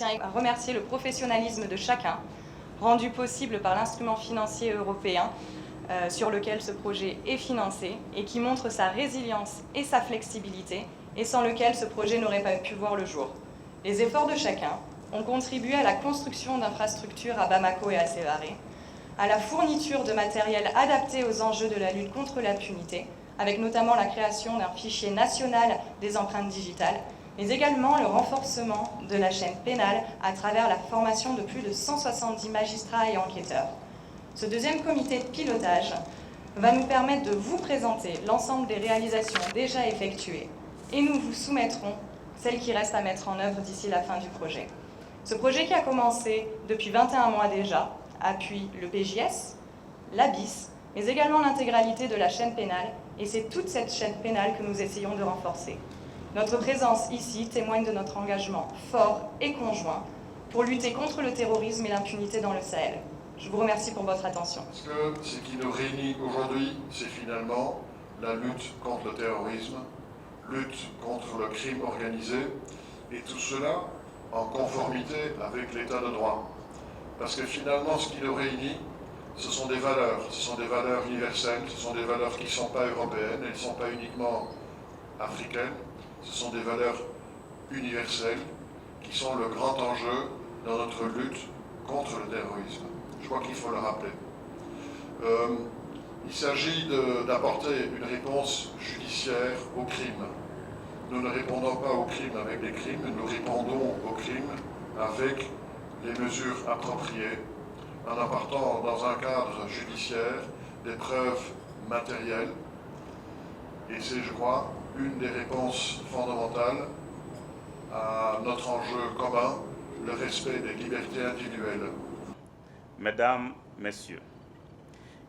tiens à remercier le professionnalisme de chacun, rendu possible par l'instrument financier européen sur lequel ce projet est financé et qui montre sa résilience et sa flexibilité et sans lequel ce projet n'aurait pas pu voir le jour. Les efforts de chacun ont contribué à la construction d'infrastructures à Bamako et à Sévaré, à la fourniture de matériel adapté aux enjeux de la lutte contre l'impunité, avec notamment la création d'un fichier national des empreintes digitales, mais également le renforcement de la chaîne pénale à travers la formation de plus de 170 magistrats et enquêteurs. Ce deuxième comité de pilotage va nous permettre de vous présenter l'ensemble des réalisations déjà effectuées et nous vous soumettrons celles qui restent à mettre en œuvre d'ici la fin du projet. Ce projet qui a commencé depuis 21 mois déjà appuie le PJS, la BIS, mais également l'intégralité de la chaîne pénale, et c'est toute cette chaîne pénale que nous essayons de renforcer. Notre présence ici témoigne de notre engagement fort et conjoint pour lutter contre le terrorisme et l'impunité dans le Sahel. Je vous remercie pour votre attention. Parce que ce qui nous réunit aujourd'hui, c'est finalement la lutte contre le terrorisme, lutte contre le crime organisé, et tout cela en conformité avec l'état de droit. Parce que finalement, ce qui nous réunit, ce sont des valeurs universelles, ce sont des valeurs qui ne sont pas européennes, elles ne sont pas uniquement africaines, ce sont des valeurs universelles qui sont le grand enjeu dans notre lutte contre le terrorisme. Je crois qu'il faut le rappeler. Il s'agit d'apporter une réponse judiciaire au crime. Nous ne répondons pas au crime avec des crimes, nous répondons au crime avec les mesures appropriées, en apportant dans un cadre judiciaire des preuves matérielles. Et c'est, je crois, une des réponses fondamentales à notre enjeu commun, le respect des libertés individuelles. Mesdames, Messieurs,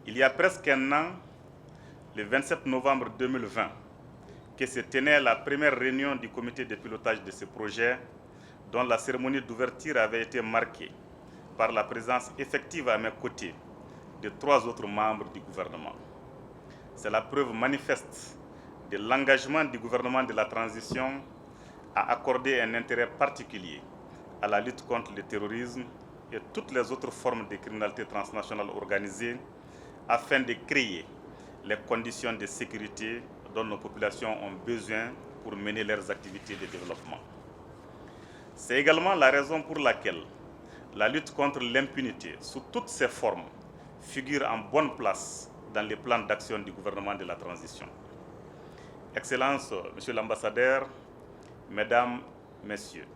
il y a presque un an, le 27 novembre 2020, que se tenait la première réunion du comité de pilotage de ce projet, dont la cérémonie d'ouverture avait été marquée par la présence effective à mes côtés de 3 autres membres du gouvernement. C'est la preuve manifeste de l'engagement du gouvernement de la transition à accorder un intérêt particulier à la lutte contre le terrorisme et toutes les autres formes de criminalité transnationale organisée afin de créer les conditions de sécurité dont nos populations ont besoin pour mener leurs activités de développement. C'est également la raison pour laquelle la lutte contre l'impunité sous toutes ses formes figure en bonne place dans les plans d'action du gouvernement de la transition. Excellences, Monsieur l'ambassadeur, Mesdames, Messieurs,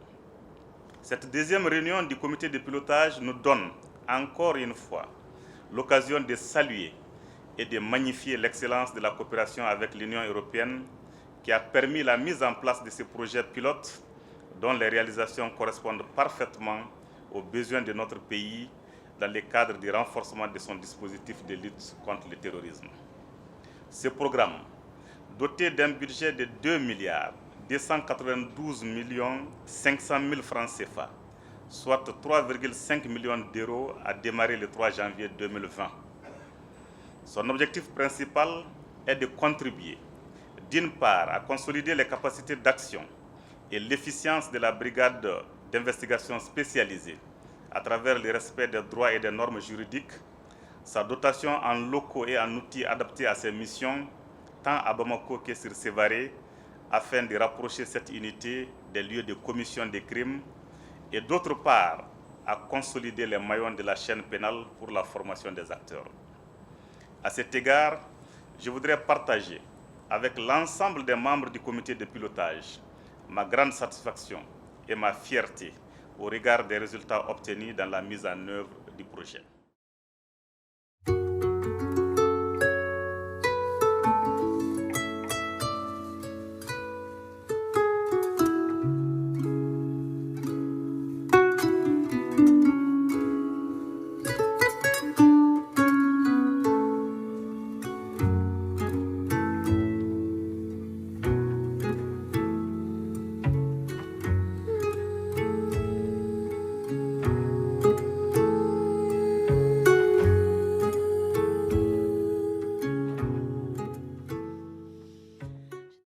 cette deuxième réunion du comité de pilotage nous donne encore une fois l'occasion de saluer et de magnifier l'excellence de la coopération avec l'Union européenne qui a permis la mise en place de ces projets pilotes dont les réalisations correspondent parfaitement aux besoins de notre pays dans le cadre du renforcement de son dispositif de lutte contre le terrorisme. Ce programme, doté d'un budget de 2 292 500 000 francs CFA, soit 3,5 millions d'euros, a démarré le 3 janvier 2020. Son objectif principal est de contribuer, d'une part, à consolider les capacités d'action et l'efficience de la brigade d'investigation spécialisée à travers le respect des droits et des normes juridiques, sa dotation en locaux et en outils adaptés à ses missions, tant à Bamako que sur Sévaré, afin de rapprocher cette unité des lieux de commission des crimes, et d'autre part, à consolider les maillons de la chaîne pénale pour la formation des acteurs. À cet égard, je voudrais partager avec l'ensemble des membres du comité de pilotage ma grande satisfaction et ma fierté au regard des résultats obtenus dans la mise en œuvre du projet.